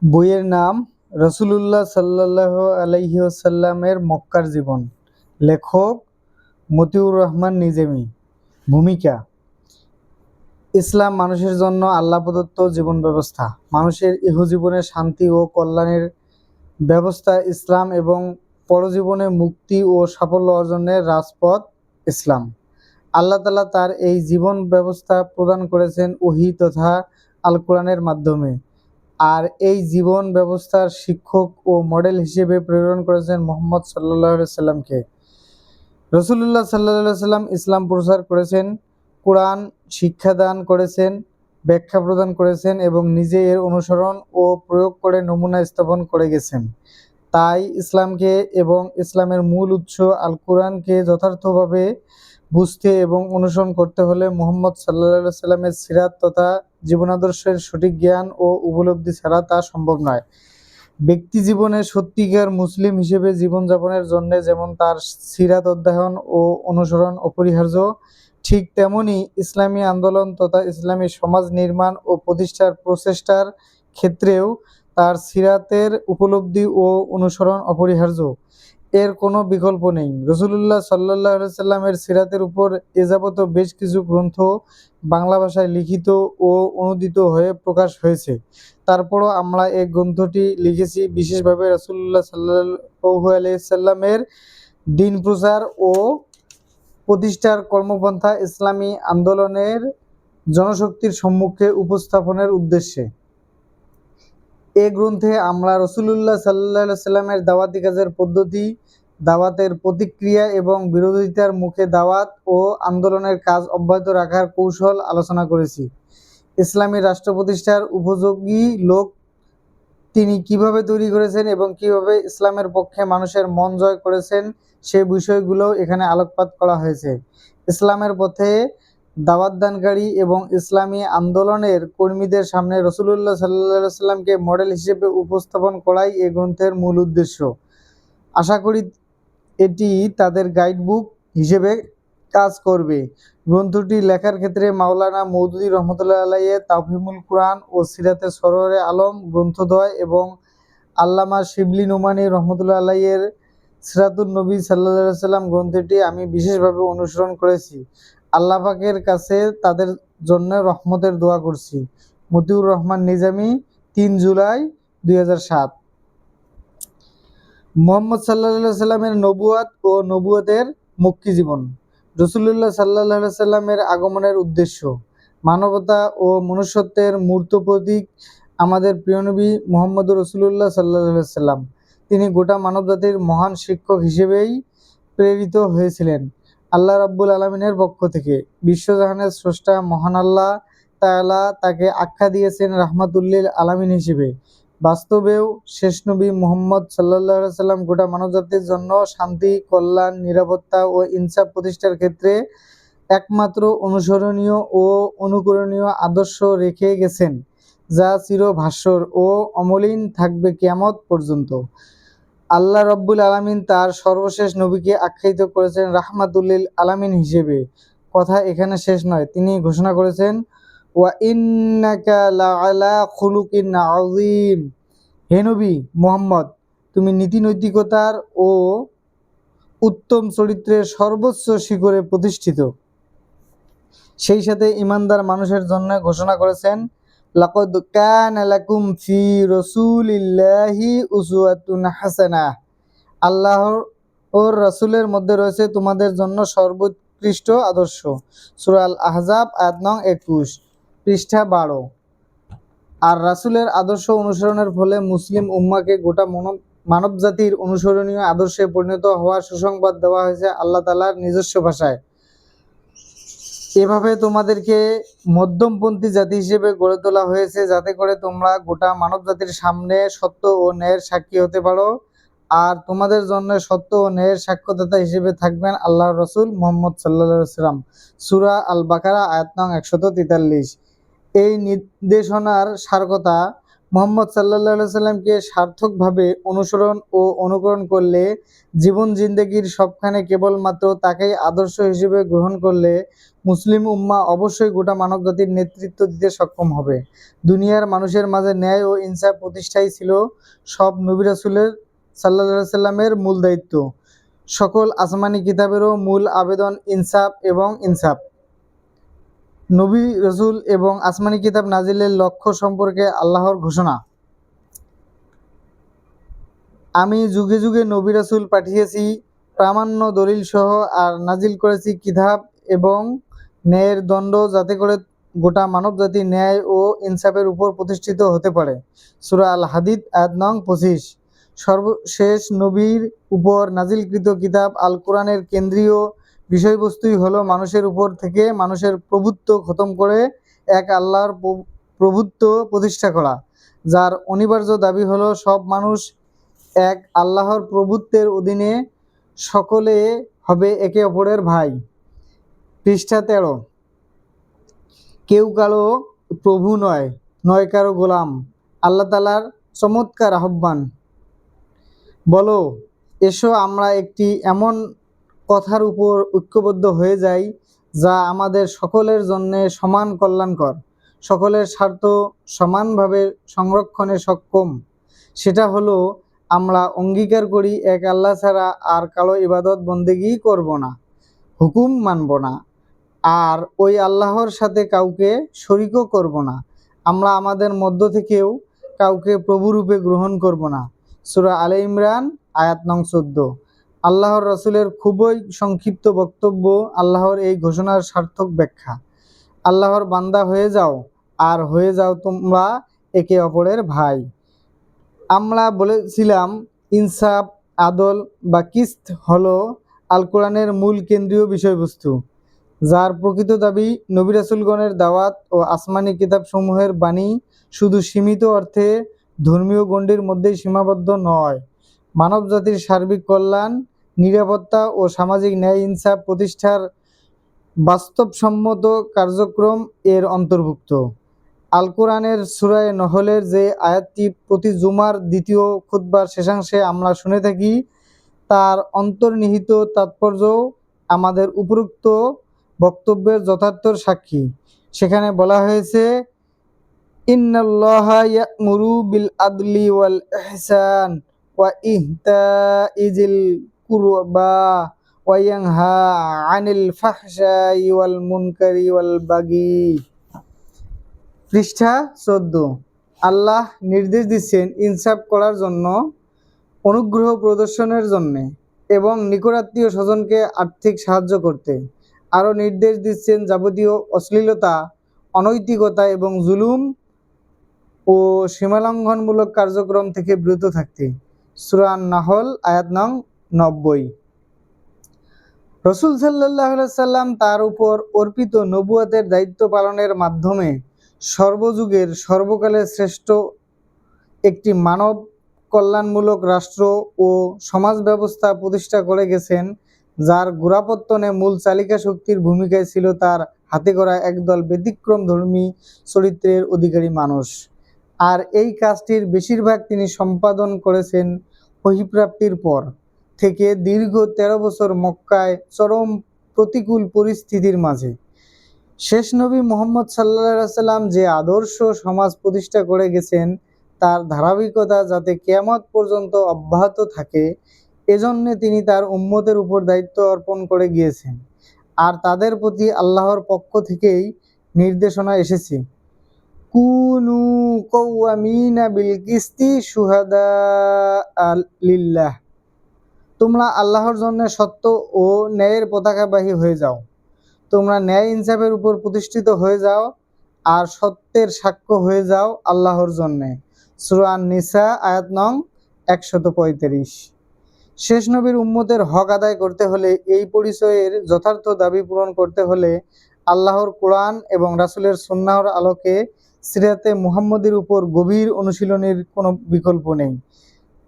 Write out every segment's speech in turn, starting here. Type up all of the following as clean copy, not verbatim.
বইয়ের নাম রাসূলুল্লাহ সাল্লাল্লাহু আলাইহি ওয়াসাল্লামের মক্কার জীবন। লেখক মতিউর রহমান নিজামী। ভূমিকা: ইসলাম মানুষের জন্য আল্লাহ প্রদত্ত জীবন ব্যবস্থা। মানুষের ইহজীবনে শান্তি ও কল্যাণের ব্যবস্থা ইসলাম এবং পরজীবনে মুক্তি ও সাফল্য অর্জনের রাজপথ ইসলাম। আল্লাহ তাআলা তার এই জীবন ব্যবস্থা প্রদান করেছেন ওহী তথা আল কোরআনের মাধ্যমে, আর এই জীবন ব্যবস্থার শিক্ষক ও মডেল হিসেবে প্রেরণ করেছেন মুহাম্মদ সাল্লাল্লাহু আলাইহি সাল্লামকে। রাসূলুল্লাহ সাল্লাল্লাহু আলাইহি সাল্লাম ইসলাম প্রচার করেছেন, কোরআন শিক্ষাদান করেছেন, ব্যাখ্যা প্রদান করেছেন এবং নিজে এর অনুসরণ ও প্রয়োগ করে নমুনা স্থাপন করে গেছেন। তাই ইসলামকে এবং ইসলামের মূল উৎস আল কোরআনকে যথার্থভাবে বুঝতে এবং অনুসরণ করতে হলে মুহাম্মদ সাল্লাল্লাহু আলাইহি সাল্লামের সিরাত তথা জীবনাদর্শের সঠিক জ্ঞান ও উপলব্ধি ছাড়া তা সম্ভব নয়। ব্যক্তি জীবনে সত্যিকার মুসলিম হিসেবে জীবনযাপনের জন্য যেমন তার সিরাত অধ্যয়ন ও অনুসরণ অপরিহার্য, ঠিক তেমনি ইসলামী আন্দোলন তথা ইসলামী সমাজ নির্মাণ ও প্রতিষ্ঠার প্রচেষ্টার ক্ষেত্রেও তার সিরাতের উপলব্ধি ও অনুসরণ অপরিহার্য। এর কোনো বিকল্প নেই। রাসূলুল্লাহ সাল্লাল্লাহু আলাইহি সাল্লামের সিরাতের উপর এযাবত বেশ কিছু গ্রন্থ বাংলা ভাষায় লিখিত ও অনূদিত হয়ে প্রকাশ হয়েছে। তারপরও আমরা এই গ্রন্থটি লিখেছি বিশেষভাবে রাসূলুল্লাহ সাল্লাল্লাহু আলাইহি সাল্লামের দ্বীন প্রচার ও প্রতিষ্ঠার কর্মপন্থা ইসলামী আন্দোলনের জনশক্তির সম্মুখে উপস্থাপনের উদ্দেশ্যে। এ গ্রন্থে আমরা রাসূলুল্লাহ সাল্লাল্লাহু আলাইহি সাল্লামের দাওয়াতি কাজের পদ্ধতি, দাওয়াতের প্রতিক্রিয়া এবং বিরোধিতার মুখে দাওয়াত ও আন্দোলনের কাজ অব্যাহত রাখার কৌশল আলোচনা করেছি। ইসলামী রাষ্ট্র প্রতিষ্ঠার উপযোগী লোক তিনি কিভাবে তৈরি করেছেন এবং কিভাবে ইসলামের পক্ষে মানুষের মন জয় করেছেন সে বিষয়গুলোও এখানে আলোকপাত করা হয়েছে। ইসলামের পথে দাওয়াতদানকারী এবং ইসলামী আন্দোলনের কর্মীদের সামনে রাসূলুল্লাহ সাল্লাল্লাহু আলাইহি সাল্লামকে মডেল হিসেবে উপস্থাপন করাই এ গ্রন্থের মূল উদ্দেশ্য। আশা করি এটি তাদের গাইডবুক হিসেবে কাজ করবে। গ্রন্থটি লেখার ক্ষেত্রে মাওলানা মওদুদী রহমতুল্লাহ আলাইহির তাফহিমুল কুরআন ও সিরাতে সরওয়ারে আলম গ্রন্থদ্বয় এবং আল্লামা শিবলি নোমানী রহমতুল্লাহ আলাইহির সিরাতুন নবী সাল্লাল্লাহু আলাইহি সাল্লাম গ্রন্থটি আমি বিশেষভাবে অনুসরণ করেছি। আল্লাহ পাকের কাছে তাদের জন্য রহমতের দোয়া করছি। মতিউর রহমান নিজামী, ৩ জুলাই ২০০৭। মুহাম্মদ সাল্লাল্লাহু আলাইহি সাল্লামের নবুয়ত ও নবুয়তের মক্কী জীবন। রাসূলুল্লাহ সাল্লাল্লাহু আলাইহি সাল্লামের আগমনের উদ্দেশ্য: মানবতা ও মনুষ্যত্বের মূর্ত প্রতীক আমাদের প্রিয় নবী মুহাম্মদুর রাসূলুল্লাহ সাল্লাল্লাহু আলাইহি সাল্লাম। তিনি গোটা মানবজাতির মহান শিক্ষক হিসেবেই প্রেরিত হয়েছিলেন আল্লাহ রাব্বুল আলামিনের পক্ষ থেকে। বিশ্বজাহানের স্রষ্টা মহান আল্লাহ তাআলা তাকে আখ্যা দিয়েছেন রাহমাতুল লিল আলামিন হিসেবে। বাস্তবেও শেষ নবী মুহাম্মদ সাল্লাল্লাহু আলাইহি সাল্লাম গোটা মানবজাতির জন্য শান্তি, কল্যাণ, নিরাপত্তা ও ইনসাফ প্রতিষ্ঠার ক্ষেত্রে একমাত্র অনুসরণীয় ও অনুকরণীয় আদর্শ রেখে গেছেন, যা চিরভাস্বর ও অমলিন থাকবে কিয়ামত পর্যন্ত। আল্লাহ রাব্বুল আলামিন তার সর্বশেষ নবীকে আখ্যায়িত করেছেন রাহমাতুল লিল আলামিন হিসেবে। কথা এখানে শেষ নয়, তিনি ঘোষণা করেছেন, ওয়া ইন্নাকা লাআলা খুলুকিন আযীম। হে নবী মুহাম্মদ, তুমি নীতি নৈতিকতার ও উত্তম চরিত্রের সর্বোচ্চ শিখরে প্রতিষ্ঠিত। সেই সাথে ঈমানদার মানুষের জন্য ঘোষণা করেছেন, লাকাদ কানা লাকুম ফি রাসূলিল্লাহি উসওয়াতুন হাসানাহ। আল্লাহর ওর রাসূলের মধ্যে রয়েছে তোমাদের জন্য সর্বোৎকৃষ্ট আদর্শ। সূরা আল আহজাব আয়াত নং ২১, পৃষ্ঠা ১২। আর রাসূলের আদর্শ অনুসরণের ফলে মুসলিম উম্মাহকে গোটা মানবজাতির অনুসরণীয় আদর্শে পরিণত হওয়ার সুসংবাদ দেওয়া হয়েছে আল্লাহ তাআলার নিজস্ব ভাষায়। এভাবে তোমাদেরকে মধ্যমপন্থী জাতি হিসেবে গড়ে তোলা হয়েছে, যাতে করে তোমরা গোটা মানবজাতির সামনে সত্য ও ন্যায়ের সাক্ষী হতে পারো। আর তোমাদের জন্য সত্য ও ন্যায়ের সাক্ষ্যদাতা হিসেবে থাকবেন আল্লাহর রাসূল মুহাম্মদ সাল্লাল্লাহু আলাইহি ওয়াসাল্লাম। সূরা আল বাকারা আয়াত নং ১৪৩। এই নির্দেশনার সারকথা মুহাম্মদ সাল্লাল্লাহু আলাইহি সাল্লামকে সার্থকভাবে অনুসরণ ও অনুকরণ করলে, জীবন জিন্দেগির সবখানে কেবলমাত্র তাকেই আদর্শ হিসেবে গ্রহণ করলে মুসলিম উম্মাহ অবশ্যই গোটা মানবজাতির নেতৃত্ব দিতে সক্ষম হবে। দুনিয়ার মানুষের মাঝে ন্যায় ও ইনসাফ প্রতিষ্ঠাই ছিল সব নবী রাসূলের সাল্লাল্লাহু আলাইহি সাল্লামের মূল দায়িত্ব। সকল আসমানি কিতাবেরও মূল আবেদন ইনসাফ এবং ইনসাফ। নবী রাসূল এবং আসমানি কিতাব নাজিলের লক্ষ্য সম্পর্কে আল্লাহর ঘোষণা। আমি যুগে যুগে নবী রাসূল পাঠিয়েছি প্রামাণ্য দলিল সহ, আর নাজিল করেছি কিতাব এবং ন্যায়ের দণ্ড, যাতে করে গোটা মানবজাতি ন্যায় ও ইনসাফের উপর প্রতিষ্ঠিত হতে পারে। সূরা আল হাদীদ আয়াত নং 25। সর্বশেষ নবীর উপর নাজিলকৃত কিতাব আল কোরআনের কেন্দ্রীয় বিষয়বস্তুই হলো মানুষের উপর থেকে মানুষের প্রভুত্ব খতম করে এক আল্লাহর প্রভুত্ব প্রতিষ্ঠা করা, যার অনিবার্য দাবি হলো সব মানুষ এক আল্লাহর প্রভুত্বের অধীনে, সকলে হবে একে অপরের ভাই। পৃষ্ঠা 13। কেউ কারো প্রভু নয়, নয় কারো গোলাম। আল্লাহ তাআলার চমৎকার আহ্বান। বলো, এসো আমরা একটি এমন কথার উপর ঐক্যবদ্ধ হয়ে যাই যা আমাদের সকলের জন্য সমান কল্যাণকর, সকলের স্বার্থ সমানভাবে সংরক্ষণে সক্ষম। সেটা হলো, আমরা অঙ্গীকার করি এক আল্লাহ ছাড়া আর কারো ইবাদত বন্দেগী করব না, হুকুম মানব না, আর ওই আল্লাহর সাথে কাউকে শরীকও করব না। আমরা আমাদের মধ্য থেকেও কাউকে প্রভুরূপে গ্রহণ করব না। সূরা আলে ইমরান আয়াত নং 14। আল্লাহর রাসূলের খুবই সংক্ষিপ্ত বক্তব্য আল্লাহর এই ঘোষণার সার্থক ব্যাখ্যা। আল্লাহর বান্দা হয়ে যাও, আর হয়ে যাও তোমরা একে অপরের ভাই। আমরা বলেছিলাম ইনসাফ, আদল বা কিসত হলো আল কোরআনের মূল কেন্দ্রীয় বিষয়বস্তু, যার প্রকৃত দাবি নবী রাসূলগণের দাওয়াত ও আসমানি কিতাবসমূহের বাণী শুধু সীমিত অর্থে ধর্মীয় গণ্ডির মধ্যেই সীমাবদ্ধ নয়, মানবজাতির সার্বিক কল্যাণ, নিরাপত্তা ও সামাজিক ন্যায় ইনসাফ প্রতিষ্ঠার বাস্তবসম্মত কার্যক্রম এর অন্তর্ভুক্ত। আল কোরআনের সূরা নহলের যে আয়াতটি প্রতি জুমার দ্বিতীয় খুতবার শেষাংশে আমরা শুনে থাকি, তার অন্তর্নিহিত তাৎপর্যও আমাদের উপরোক্ত বক্তব্যের যথার্থ সাক্ষী। সেখানে বলা হয়েছে, ইন্নাল্লাহা ইয়া'মুরু বিল আদলি ওয়াল ইহসান ওয়া ইতাই যিল কুরবা ওয়া ইয়ানহা আনিল ফাহশাই ওয়াল মুনকারি ওয়াল বাগি। পৃষ্ঠা 14। আল্লাহ নির্দেশ দিচ্ছেন ইনসাফ করার জন্য, অনুগ্রহ প্রদর্শনের জন্য এবং নিকটাত্মীয় স্বজনকে আর্থিক সাহায্য করতে। আরও নির্দেশ দিচ্ছেন যাবতীয় অশ্লীলতা, অনৈতিকতা এবং জুলুম ও সীমালঙ্ঘনমূলক কার্যক্রম থেকে বিরত থাকতে। সূরা আন-নাহল আয়াত নং 90। রাসূল সাল্লাল্লাহু আলাইহি সাল্লাম তার উপর অর্পিত নবুয়তের দায়িত্ব পালনের মাধ্যমে সর্বযুগের সর্বকালের শ্রেষ্ঠ একটি মানব কল্যাণমূলক রাষ্ট্র ও সমাজ ব্যবস্থা প্রতিষ্ঠা করে গেছেন, যার গোড়াপত্তনে মূল চালিকা শক্তির ভূমিকায় ছিল তার হাতে গড়া একদল ব্যতিক্রমধর্মী চরিত্রের অধিকারী মানুষ। আর এই কাজটির বেশিরভাগ তিনি সম্পাদন করেছেন ওহীপ্রাপ্তির পর থেকে দীর্ঘ 13 বছর মক্কায় চরম প্রতিকূল পরিস্থিতির মাঝে। শেষ নবী মুহাম্মদ সাল্লাল্লাহু আলাইহি সাল্লাম যে আদর্শ সমাজ প্রতিষ্ঠা করে গেছেন, তার ধারাবাহিকতা যাতে কিয়ামত পর্যন্ত অব্যাহত থাকে, এজন্য তিনি তার উম্মতের উপর দায়িত্ব অর্পণ করে গিয়েছেন। আর তাদের প্রতি আল্লাহর পক্ষ থেকেই নির্দেশনা এসেছে, কুনু কওয়ামিনা বিল কিসতি শুহাদা লিল্লাহ। তোমরা আল্লাহর জন্য সত্য ও ন্যায়ের পতাকাবাহী হয়ে যাও। তোমরা ন্যায় ইনসাফের উপর প্রতিষ্ঠিত হয়ে যাও আর সত্যের সাক্ষ্য হয়ে যাও আল্লাহর জন্যে। সূরা আন-নিসা আয়াত নং 135। শেষ নবীর উম্মতের হক আদায় করতে হলে, এই পরিচয়ের যথার্থ দাবি পূরণ করতে হলে আল্লাহর কোরআন এবং রাসূলের সুন্নাহর আলোকে সিরাতে মুহাম্মদীর উপর গভীর অনুশীলনের কোনো বিকল্প নেই।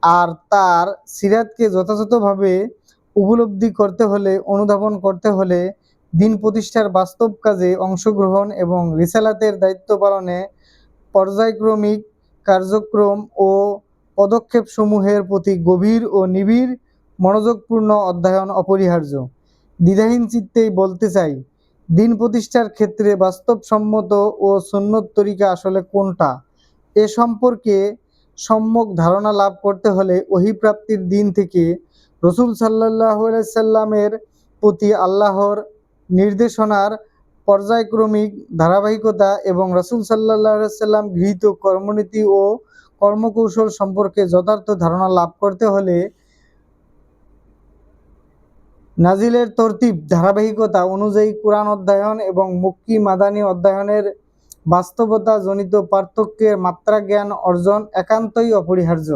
আর তার সিরাতকে যথাযথভাবে উপলব্ধি করতে হলে, অনুধাবন করতে হলে, দিন প্রতিষ্ঠার বাস্তব কাজে অংশগ্রহণ এবং রিসালাতের দায়িত্ব পালনে পর্যায়ক্রমিক কার্যক্রম ও পদক্ষেপসমূহের প্রতি গভীর ও নিবিড় মনোযোগপূর্ণ অধ্যয়ন অপরিহার্য। দ্বিধাহীন চিত্তেই বলতে চাই, দিন প্রতিষ্ঠার ক্ষেত্রে বাস্তবসম্মত ও সুন্নত তরিকা আসলে কোনটা, এ সম্পর্কে সম্যক ধারণা লাভ করতে হলে ওহী প্রাপ্তির দিন থেকে রসুল সাল্লাল্লাহু আলাইহি সাল্লামের প্রতি আল্লাহর নির্দেশনার পর্যায়ক্রমিক ধারাবাহিকতা এবং রাসূল সাল্লাল্লাহু আলাইহি সাল্লাম গৃহীত কর্মনীতি ও কর্মকৌশল সম্পর্কে যথার্থ ধারণা লাভ করতে হলে নাজিলের তরতিব ধারাবাহিকতা অনুযায়ী কুরআন অধ্যয়ন এবং মক্কি মাদানী অধ্যয়নের বাস্তবতা জনিত পার্থক্যের মাত্রা জ্ঞান অর্জন একান্তই অপরিহার্য।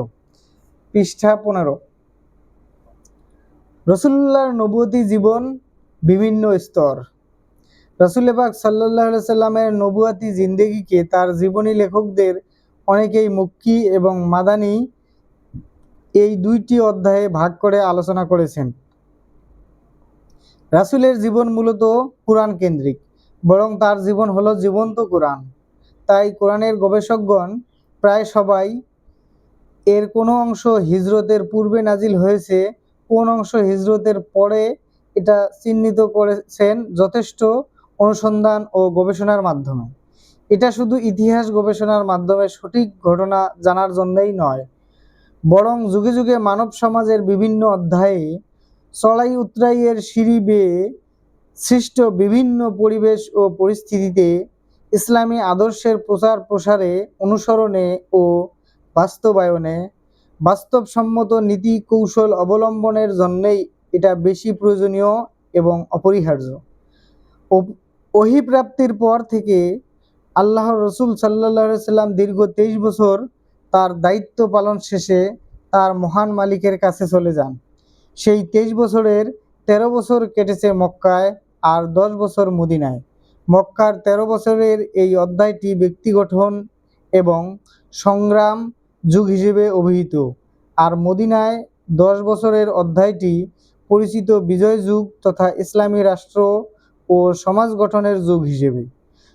পৃষ্ঠা 15। রাসূলুল্লাহর নবুয়তি জীবন বিভিন্ন স্তর। রাসূল পাক সাল্লাল্লাহু আলাইহি সাল্লামের নবুয়তি জিন্দেগিকে তার জীবনী লেখকদের অনেকেই মক্কি এবং মাদানী এই দুইটি অধ্যায়ে ভাগ করে আলোচনা করেছেন। রাসূলের জীবন মূলত কুরআন কেন্দ্রিক, বরং তার জীবন হলো জীবন্ত কুরআন। তাই কোরআনের গবেষকগণ প্রায় সবাই এর কোনো অংশ হিজরতের পূর্বে নাজিল হয়েছে, কোন অংশ হিজরতের পরে, এটা চিহ্নিত করেছেন যথেষ্ট অনুসন্ধান ও গবেষণার মাধ্যমে। এটা শুধু ইতিহাস গবেষণার মাধ্যমে সঠিক ঘটনা জানার জন্যই নয়, বরং যুগে যুগে মানব সমাজের বিভিন্ন অধ্যায়ে চড়াই উতরাইয়ের সিঁড়ি বেয়ে সৃষ্ট বিভিন্ন পরিবেশ ও পরিস্থিতিতে ইসলামী আদর্শের প্রচার প্রসারে, অনুসরণে ও বাস্তবায়নে বাস্তবসম্মত নীতি কৌশল অবলম্বনের জন্যই এটা বেশি প্রয়োজনীয় এবং অপরিহার্য। ওহী প্রাপ্তির পর থেকে আল্লাহর রসুল সাল্লাল্লাহু আলাইহি সাল্লাম দীর্ঘ 23 বছর তার দায়িত্ব পালন শেষে তার মহান মালিকের কাছে চলে যান। সেই 23 বছরের 13 বছর কেটেছে মক্কায় আর 10 বছর মদিনায়। মক্কার 13 বছরের এই অধ্যায়টি ব্যক্তি গঠন এবং সংগ্রাম যুগ হিসেবে অভিহিত, আর মদিনায় 10 বছরের অধ্যায়টি পরিচিত বিজয় যুগ তথা ইসলামী রাষ্ট্র ও সমাজ গঠনের যুগ হিসেবে।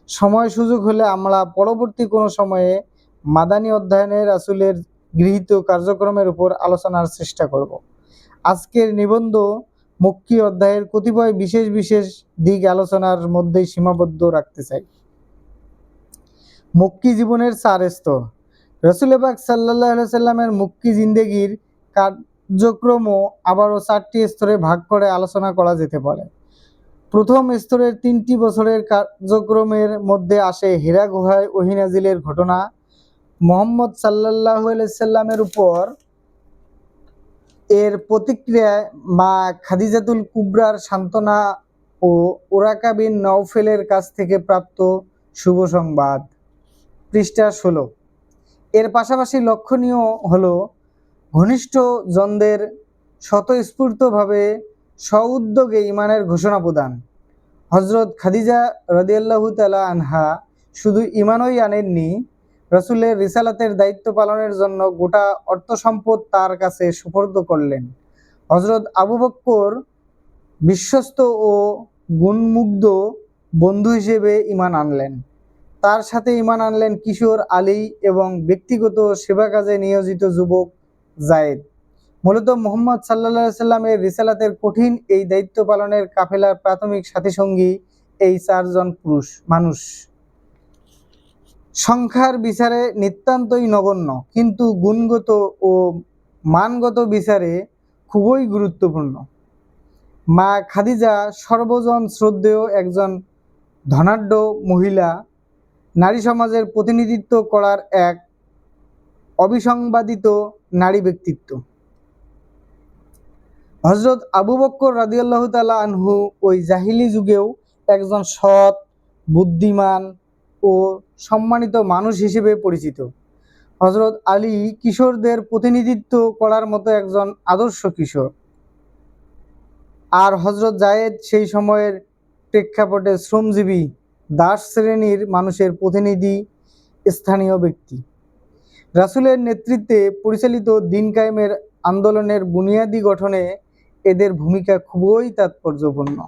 সময় সুযোগ হলে আমরা পরবর্তী কোনো সময়ে মাদানী অধ্যয়নে রাসূলের গৃহীত কার্যক্রমের উপর আলোচনার চেষ্টা করব। আজকের নিবন্ধ মক্কি অধ্যায়ের কতিপয় বিশেষ বিশেষ দিক আলোচনার মধ্যেই সীমাবদ্ধ রাখতে চাই। মক্কি জীবনের 4 স্তর। রাসূল পাক সাল্লাল্লাহু আলাইহি সাল্লামের মক্কি জিন্দেগির কার্যক্রমও আবারও 4টি স্তরে ভাগ করে আলোচনা করা যেতে পারে। প্রথম স্তরের 3টি বছরের কার্যক্রমের মধ্যে আসে হিরা গুহায় ওহী নাজিলের ঘটনা, মুহাম্মদ সাল্লাল্লাহু আলাইহি সাল্লামের উপর এর প্রতিক্রিয়ায় মা খাদিজাতুল কুবরার সান্ত্বনা ও ওরাকা বিন নওফেলের কাছ থেকে প্রাপ্ত শুভ সংবাদ। পৃষ্ঠা 16। এর পাশাপাশি লক্ষণীয় হলো ঘনিষ্ঠ জনদের স্বতঃস্ফূর্তভাবে স্ব-উদ্যোগে ঈমানের ঘোষণা প্রদান। হযরত খাদিজা রাদিয়াল্লাহু তাআলা আনহা শুধু ঈমানই আনেননি, রাসূলের রিসালাতের দায়িত্ব পালনের জন্য গোটা অর্থসম্পদ তার কাছে সুপর্দ করলেন। হযরত আবু বকর বিশ্বস্ত ও গুণমুগ্ধ বন্ধু হিসেবে ঈমান আনলেন। তার সাথে ঈমান আনলেন কিশোর আলী এবং ব্যক্তিগত সেবা কাজে নিয়োজিত যুবক যায়েদ। মূলত মুহাম্মদ সাল্লাল্লাহু আলাইহি সাল্লামের রিসালাতের কঠিন এই দায়িত্ব পালনের কাফেলার প্রাথমিক সাথীসঙ্গী এই 4 জন মানুষ। সংখ্যার বিচারে নিতান্তই নগণ্য, কিন্তু গুণগত ও মানগত বিচারে খুবই গুরুত্বপূর্ণ। মা খাদিজা সর্বজন শ্রদ্ধেয় একজন ধনাঢ্য মহিলা, নারী সমাজের প্রতিনিধিত্ব করার এক অবিসংবাদিত নারী ব্যক্তিত্ব। হযরত আবু বকর রাদিয়াল্লাহু তাআলা আনহু ওই জাহিলি যুগেও একজন সৎ, বুদ্ধিমান ও সম্মানিত মানুষ হিসেবে পরিচিত। হযরত আলী কিশোরদের প্রতিনিধিত্ব করার মতো একজন আদর্শ কিশোর, আর হযরত যায়েদ সেই সময়ের প্রেক্ষাপটে শ্রমজীবী দাস শ্রেণীর মানুষের প্রতিনিধি, স্থানীয় ব্যক্তি। রাসূলের নেতৃত্বে পরিচালিত দিন কায়েমের আন্দোলনের বুনিয়াদি গঠনে এদের ভূমিকা খুবই তাৎপর্যপূর্ণ।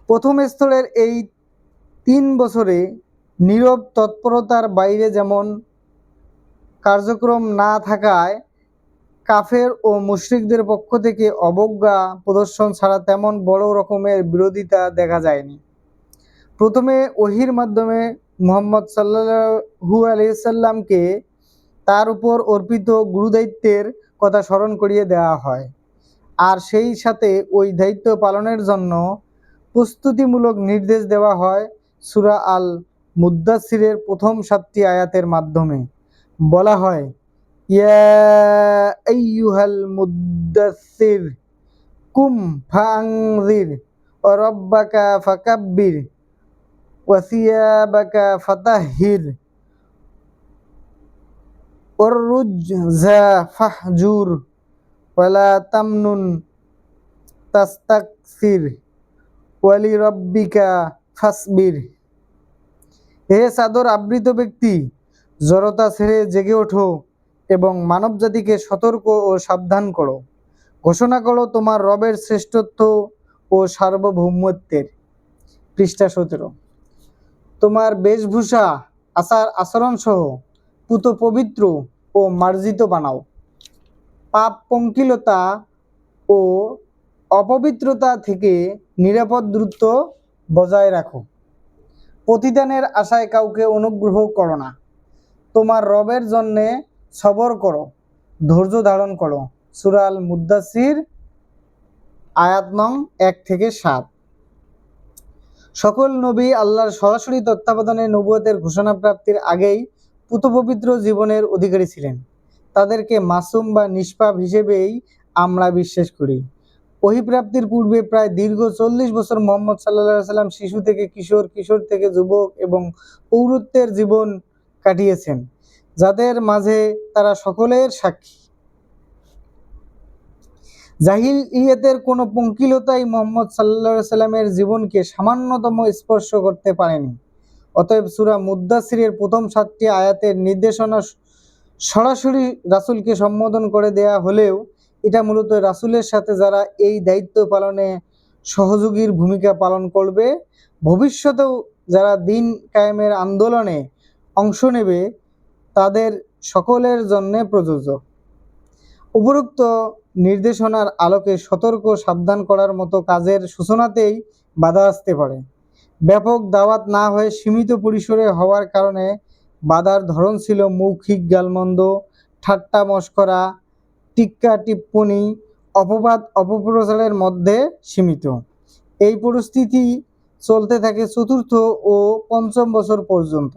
প্রথম স্তরের এই 3 বছরে নীরব তৎপরতার বাইরে যেমন কার্যক্রম না থাকায় কাফের ও মুশরিকদের পক্ষ থেকে অবজ্ঞা প্রদর্শন ছাড়া তেমন বড় রকমের বিরোধিতা দেখা যায়নি। প্রথমে ওহীর মাধ্যমে মুহাম্মদ সাল্লাল্লাহু আলাইহি সাল্লামকে তার উপর অর্পিত গুরুদায়িত্বের কথা স্মরণ করিয়ে দেওয়া হয়, আর সেই সাথে ওই দায়িত্ব পালনের জন্য প্রস্তুতিমূলক নির্দেশ দেওয়া হয় সূরা আল মুদ্দাসসিরের প্রথম 7টি আয়াতের মাধ্যমে। বলা হয়, ইয়া আইয়ুহাল মুদ্দাসসির কুম ফাআনযির ওয়া রাব্বাকা ফাকাব্বির ওয়া সিয়াবাকা ফাতাহহির ওয়ার রুজজা ফাহজুর ওয়ালা তামনুন তাস্তাকসির ওয়ালি রব্বিকা ফাসবির। হে চাদর আবৃত ব্যক্তি, জড়তা ছেড়ে জেগে ওঠো এবং মানবজাতিকে সতর্ক ও সাবধান করো। ঘোষণা করো তোমার রবের শ্রেষ্ঠত্ব ও সার্বভৌমত্বের। পৃষ্ঠা 17। তোমার বেশভূষা, আচার আচরণ সহ পুত পবিত্র ও মার্জিত বানাও। পাপ, পঙ্কিলতা ও অপবিত্রতা থেকে নিরাপদ দূরত্ব বজায় রাখো। প্রতিদানের আশায় কাউকে অনুগ্রহ করো না। তোমার রবের জন্যে সবর করো, ধৈর্য ধারণ করো। সূরা আল মুদ্দাসসির আয়াত নং 1 থেকে 7। সকল নবী আল্লাহর সরাসরি তত্ত্বাবধানে নবুয়তের ঘোষণা প্রাপ্তির আগেই পুতপবিত্র জীবনের অধিকারী ছিলেন। তাদেরকে মাসুম বা নিষ্পাপ হিসেবেই আমরা বিশ্বাস করি। ওহী প্রাপ্তির পূর্বে প্রায় দীর্ঘ 40 বছর মুহাম্মদ সাল্লাল্লাহু আলাইহি সাল্লাম শিশু থেকে কিশোর, কিশোর থেকে যুবক এবং পৌরত্বের জীবন কাটিয়েছেন, যাদের মাঝে তারা সকলের সাক্ষী। জাহিলিয়াতের কোনো পঙ্কিলতাই মুহাম্মদ সাল্লাল্লাহু আলাইহি সাল্লামের জীবনকে সামান্যতম স্পর্শ করতে পারেনি। অতএব সূরা মুদ্দাসসিরের প্রথম 7টি আয়াতের নির্দেশনা সরাসরি রাসূলকে সম্বোধন করে দেয়া হলেও এটা মূলত রাসূলের সাথে যারা এই দায়িত্ব পালনে সহযোগীর ভূমিকা পালন করবে, ভবিষ্যতেও যারা দ্বীন কায়েমের আন্দোলনে অংশ নেবে, তাদের সকলের জন্য প্রযোজ্য। উপরোক্ত নির্দেশনার আলোকে সতর্ক সাবধান করার মতো কাজের সূচনাতেই বাধা আসতে পারে। ব্যাপক দাওয়াত না হয়ে সীমিত পরিসরে হওয়ার কারণে বাধার ধরন ছিল মৌখিক গালমন্দ, ঠাট্টা মশকরা, টিক্কা টিপ্পনী, অপবাদ অপপ্রচারের মধ্যে সীমিত। এই পরিস্থিতি চলতে থাকে 4র্থ ও 5ম বছর পর্যন্ত।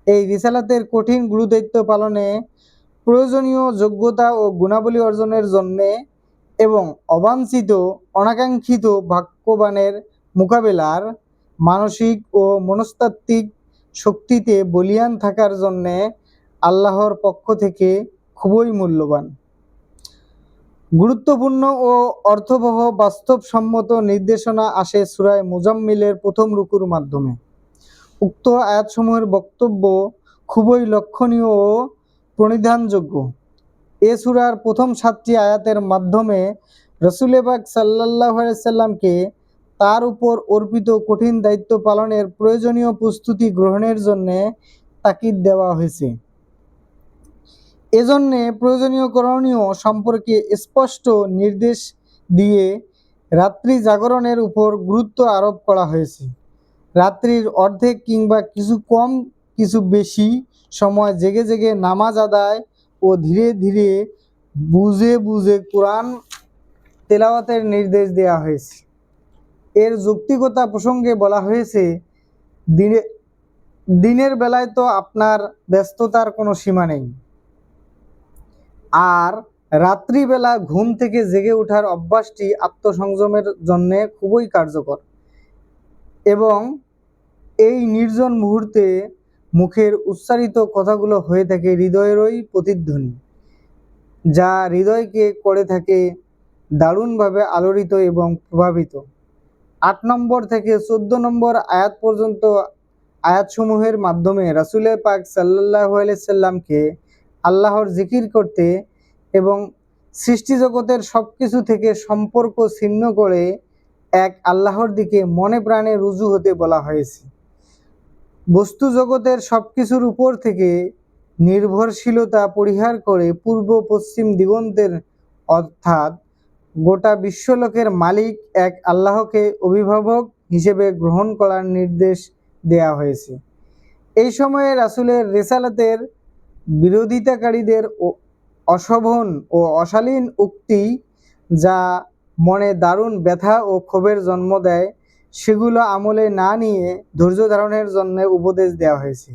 এই রিসালাতের কঠিন গুরুদায়িত্ব পালনে প্রয়োজনীয় যোগ্যতা ও গুণাবলী অর্জনের জন্যে এবং অবাঞ্ছিত অনাকাঙ্ক্ষিত ভাগ্যবানের মোকাবেলার মানসিক ও মনস্তাত্ত্বিক শক্তিতে বলীয়ান থাকার জন্যে আল্লাহর পক্ষ থেকে খুবই মূল্যবান, গুরুত্বপূর্ণ ও অর্থবহ বাস্তবসম্মত নির্দেশনা আসে সূরা মুজাম্মিলের প্রথম রুকুর মাধ্যমে। উক্ত আয়াতসমূহের বক্তব্য খুবই লক্ষণীয় ও প্রণিধানযোগ্য। এ সূরার প্রথম 7টি আয়াতের মাধ্যমে রাসূল পাক সাল্লাল্লাহু আলাইহি সাল্লামকে তার উপর অর্পিত কঠিন দায়িত্ব পালনের প্রয়োজনীয় প্রস্তুতি গ্রহণের জন্য তাকিদ দেওয়া হয়েছে। এজন্যে প্রয়োজনীয় করণীয় সম্পর্কে স্পষ্ট নির্দেশ দিয়ে রাত্রি জাগরণের উপর গুরুত্ব আরোপ করা হয়েছে। রাত্রির অর্ধেক কিংবা কিছু কম কিছু বেশি সময় জেগে জেগে নামাজ আদায় ও ধীরে ধীরে বুঝে বুঝে কোরআন তেলাওয়াতের নির্দেশ দেওয়া হয়েছে। এর যৌক্তিকতা প্রসঙ্গে বলা হয়েছে, দিনের বেলায় তো আপনার ব্যস্ততার কোনো সীমা নেই, আর রাত্রিবেলা ঘুম থেকে জেগে ওঠার অভ্যাসটি আত্মসংযমের জন্য খুবই কার্যকর এবং এই নির্জন মুহূর্তে মুখের উচ্চারিত কথাগুলো হয়ে থাকে হৃদয়েরই প্রতিধ্বনি, যা হৃদয়কে করে থাকে দারুণভাবে আলোড়িত এবং প্রভাবিত। 8 নম্বর থেকে 14 নম্বর আয়াত পর্যন্ত আয়াতসমূহের মাধ্যমে রাসূল পাক সাল্লাল্লাহু আলাইহি সাল্লামকে আল্লাহর জিকির করতে এবং সৃষ্টিজগতের সব কিছু থেকে সম্পর্ক ছিন্ন করে এক আল্লাহর দিকে মনে প্রাণে রুজু হতে বলা হয়েছে। বস্তু জগতের সব কিছুর উপর থেকে নির্ভরশীলতা পরিহার করে পূর্ব পশ্চিম দিগন্তের অর্থাৎ গোটা বিশ্বলোকের মালিক এক আল্লাহকে অভিভাবক হিসেবে গ্রহণ করার নির্দেশ দেয়া হয়েছে। এই সময়ে রাসূলের রিসালাতের বিরোধিতাকারীদের অশোভন ও অশালীন উক্তি, যা মনে দারুণ ব্যথা ও ক্ষোভের জন্ম দেয়, সেগুলো আমলে না নিয়ে ধৈর্য ধারণের জন্য উপদেশ দেওয়া হয়েছে।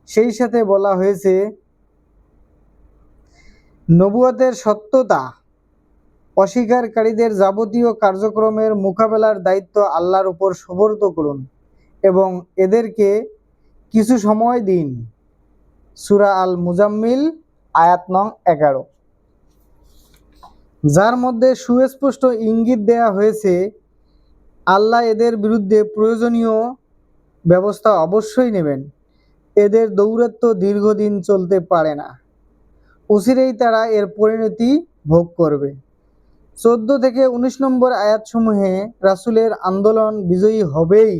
সেই সাথে বলা হয়েছে, নবুয়তের সত্যতা অস্বীকারীদের যাবতীয় কার্যক্রমের মোকাবেলার দায়িত্ব আল্লাহর উপর সুপর্দ করুন এবং এদেরকে কিছু সময় দিন। সূরা আল মুজাম্মিল আয়াত নং 11, যার মধ্যে সুস্পষ্ট ইঙ্গিত দেয়া হয়েছে আল্লাহ এদের বিরুদ্ধে প্রয়োজনীয় ব্যবস্থা অবশ্যই নেবেন। এদের দৌরাত্ম্য দীর্ঘদিন চলতে পারে না, অচিরেই তারা এর পরিণতি ভোগ করবে। 14 থেকে 19 নম্বর আয়াতসমূহে রাসূলের আন্দোলন বিজয়ী হবেই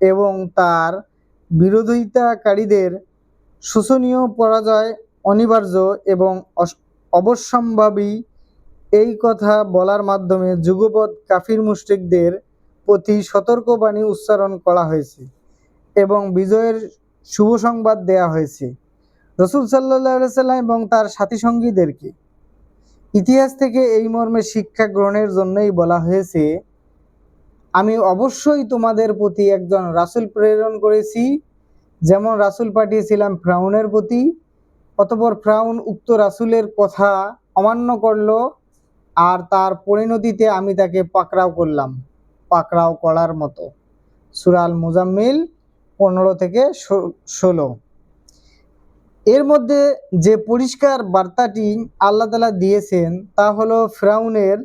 এবং তার বিরোধিতাকারীদের শোচনীয় পরাজয় অনিবার্য এবং অবশ্যম্ভাবী, এই কথা বলার মাধ্যমে যুগপৎ কাফির মুশরিকদের প্রতি সতর্কবাণী উচ্চারণ করা হয়েছে এবং বিজয়ের শুভ সংবাদ দেয়া হয়েছে রাসূল সাল্লাল্লাহু আলাইহি সাল্লাম এবং তার সাথী সঙ্গীদেরকে। ইতিহাস থেকে এই মর্মে শিক্ষা গ্রহণের জন্যই বলা হয়েছে, আমি অবশ্যই তোমাদের প্রতি একজন রাসূল প্রেরণ করেছি, যেমন রাসূল পাঠিয়েছিলাম ফিরআউনের প্রতি। অতঃপর ফিরআউন উক্ত রাসূলের কথা অমান্য করল আর তার পরিণতিতে আমি তাকে পাকড়াও করলাম, পাকড়াও করার মতো। সূরা আল মুজাম্মিল 15 থেকে 16। এর মধ্যে যে পরিষ্কার বার্তাটি আল্লাহ তাআলা দিয়েছেন তা হলো, ফিরআউনের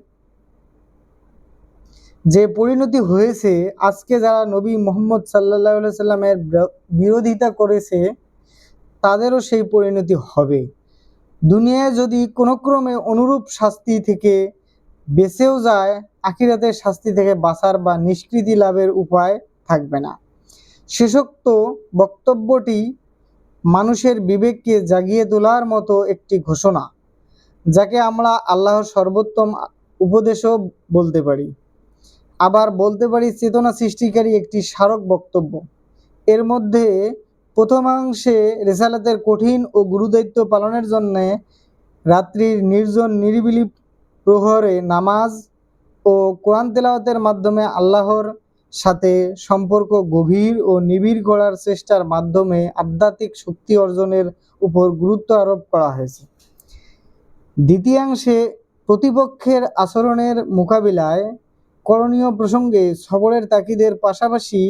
যে পরিণতি হয়েছে, আজকে যারা নবী মুহাম্মদ সাল্লাল্লাহু আলাইহি সাল্লামের বিরোধিতা করেছে তাদেরও সেই পরিণতি হবে। দুনিয়ায় যদি কোনো ক্রমে অনুরূপ শাস্তি থেকে বেঁচেও যায়, আখিরাতের শাস্তি থেকে বাঁচার বা নিষ্কৃতি লাভের উপায় থাকবে না। শেষোক্ত বক্তব্যটি মানুষের বিবেককে জাগিয়ে তোলার মতো একটি ঘোষণা, যাকে আমরা আল্লাহর সর্বোত্তম উপদেশও বলতে পারি, আবার বলতে পারি চেতনা সৃষ্টিকারী একটি স্মারক বক্তব্য। এর মধ্যে প্রথমাংশে রিসালাতের কঠিন ও গুরুদায়িত্ব পালনের জন্য রাত্রির নির্জন নিরিবিলি প্রহরে নামাজ ও কোরআন তেলাওয়াতের মাধ্যমে আল্লাহর সাথে সম্পর্ক গভীর ও নিবিড় করার চেষ্টার মাধ্যমে আধ্যাত্মিক শক্তি অর্জনের উপর গুরুত্ব আরোপ করা হয়েছে। দ্বিতীয়াংশে প্রতিপক্ষের আচরণের মোকাবিলায় করণীয় প্রসঙ্গে সবরের তাকিদের পাশাপাশি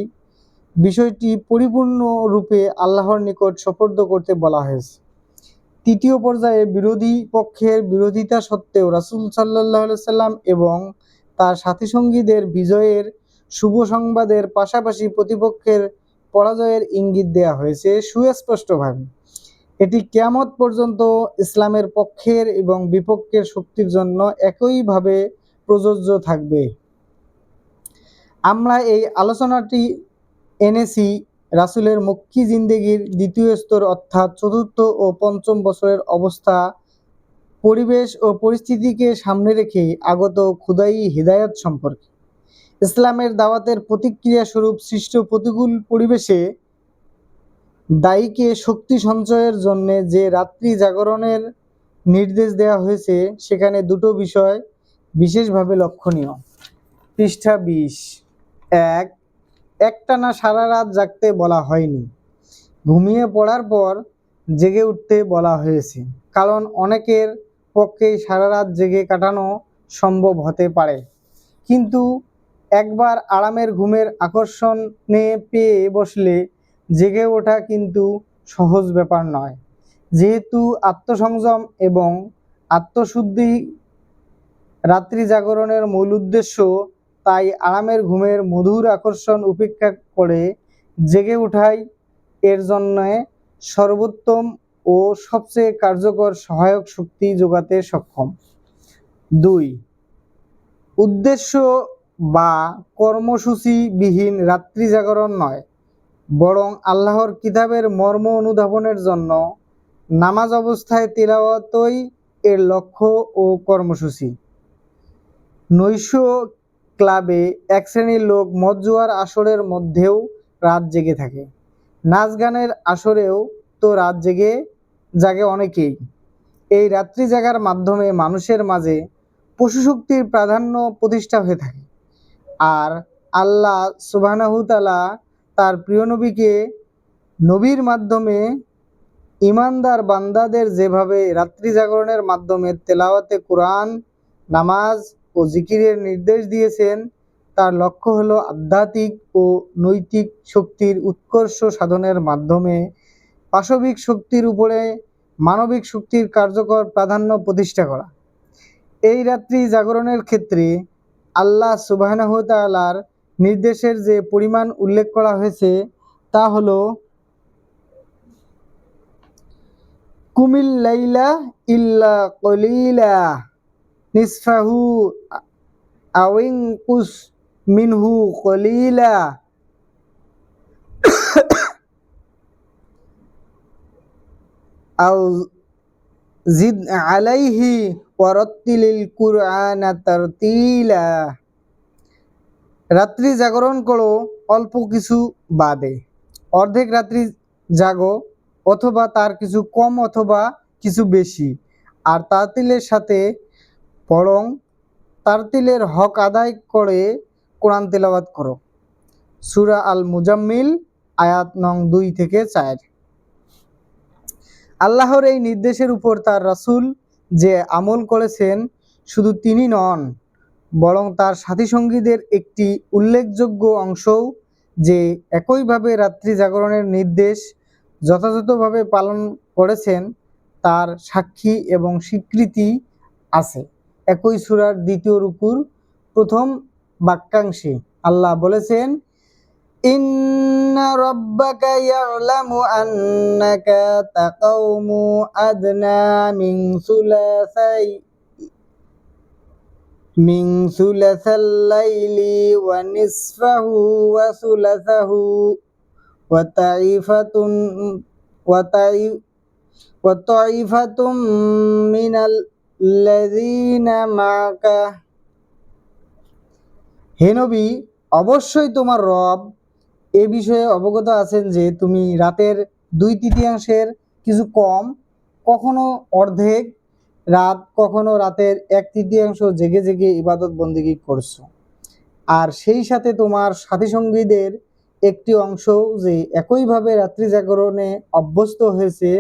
বিষয়টি পরিপূর্ণরূপে আল্লাহর নিকট সোপর্দ করতে বলা হয়েছে। তৃতীয় পর্যায়ে বিরোধী পক্ষের বিরোধিতা সত্ত্বেও রাসূল সাল্লাল্লাহু আলাইহি সাল্লাম এবং তার সাথী সঙ্গীদের বিজয়ের শুভ সংবাদের পাশাপাশি প্রতিপক্ষের পরাজয়ের ইঙ্গিত দেয়া হয়েছে সুস্পষ্টভাবে। এটি কিয়ামত পর্যন্ত ইসলামের পক্ষের এবং বিপক্ষের শক্তির জন্য একইভাবে প্রযোজ্য থাকবে। আমরা এই আলোচনাটি এনেছি রাসূলের মক্কি জিন্দেগির দ্বিতীয় স্তর অর্থাৎ চতুর্থ ও পঞ্চম বছরের অবস্থা, পরিবেশ ও পরিস্থিতিকে সামনে রেখে আগত খুদাই হিদায়াত সম্পর্কে। ইসলামের দাওয়াতের প্রতিক্রিয়া স্বরূপ সৃষ্ট প্রতিকূল পরিবেশে দায়ীকে শক্তি সঞ্চয়ের জন্য যে রাত্রি জাগরণের নির্দেশ দেওয়া হয়েছে, সেখানে দুটো বিষয় বিশেষভাবে লক্ষণীয়। পৃষ্ঠা 20। একটানা সারা রাত জাগতে বলা হয়নি, ঘুমিয়ে পড়ার পর জেগে উঠতে বলা হয়েছে, কারণ অনেকের পক্ষেই সারা রাত জেগে কাটানো সম্ভব হতে পারে, কিন্তু একবার আরামের ঘুমের আকর্ষণে পেয়ে বসলে জেগে ওঠা কিন্তু সহজ ব্যাপার নয়। যেহেতু আত্মসংযম এবং আত্মশুদ্ধি রাত্রি জাগরণের মূল উদ্দেশ্য, তাই আরামের ঘুমের মধুর আকর্ষণ উপেক্ষা করে জেগে ওঠাই এর জন্য সর্বোত্তম ও সবচেয়ে কার্যকর সহায়ক শক্তি যোগাতে সক্ষম। 2. উদ্দেশ্য বা কর্মসূচিবিহীন রাত্রি জাগরণ নয়, বরং আল্লাহর কিতাবের মর্ম অনুধাবনের জন্য নামাজ অবস্থায় তিলাওয়াতই এর লক্ষ্য ও কর্মসূচি। নৈশ ক্লাবে এক শ্রেণীর লোক মদ জুয়ার আসরের মধ্যেও রাত জেগে থাকে। নাচ গানের আসরেও তো রাত জাগে অনেকেই। এই রাত্রি জাগার মাধ্যমে মানুষের মাঝে পশুশক্তির প্রাধান্য প্রতিষ্ঠা হয়ে থাকে। আর আল্লাহ সুবহানাহু তাআলা তার প্রিয় নবীর মাধ্যমে ঈমানদার বান্দাদের যেভাবে রাত্রি জাগরণের মাধ্যমে তেলাওয়াতে কুরআন, নামাজ ও জিকিরের নির্দেশ দিয়েছেন, তার লক্ষ্য হলো আধ্যাত্মিক ও নৈতিক শক্তির উৎকর্ষ সাধনের মাধ্যমে পাশবিক শক্তির উপরে মানবিক শক্তির কার্যকর প্রাধান্য প্রতিষ্ঠা করা। এই রাত্রি জাগরণের ক্ষেত্রে আল্লাহ সুবহানাহু তাআলার নির্দেশের যে পরিমাণ উল্লেখ করা হয়েছে তা হলো কুমিল লাইলা ইল্লা কলিলা নিসফাহু আউইনকুস মিনহু কলিলা আও জিদ আলাইহি ওয়ারাত্তিলিল কুরআনা তারতিলা। রাত্রি জাগরণ করো অল্প কিছু বাদে, অর্ধেক রাত্রি জাগো অথবা তার কিছু কম অথবা কিছু বেশি, আর তারতিলের সাথে বরং তারতিলের হক আদায় করে কোরআন তেলাওয়াত করো। সূরা আল মুজাম্মিল আয়াত নং 2 থেকে 4। আল্লাহর এই নির্দেশের উপর তার রাসূল যে আমল করেছেন, শুধু তিনি নন বরং তার সাথী সঙ্গীদের একটি উল্লেখযোগ্য অংশও যে একইভাবে রাত্রি জাগরণের নির্দেশ যথাযথভাবে পালন করেছেন তার সাক্ষী এবং স্বীকৃতি আছে। একই সূরার 2 রুকুর 1ম বাক্যাংশে আল্লাহ বলেছেন, ইন্না রাব্বাকা ইয়ালামু আন্নাকা তাকাউমু আদনা মিন সুলাসাল লাইলি ওয়া নিসফাহু ওয়া সুলাসাহু ওয়া তাইফাতুম মিনাল লাযিনা মাআকা। হে নবী, অবশ্যই তোমার রব এ বিষয়ে অবগত আছেন যে তুমি রাতের 2/3 কিছু কম, কখনো অর্ধেক রাত, কখনো রাতের 1/3 জেগে জেগে ইবাদত বন্দেগী করছো, আর সেই সাথে তোমার সাথী সঙ্গীদের একটি অংশ যে একইভাবে রাত্রি জাগরণে অভ্যস্ত হয়েছে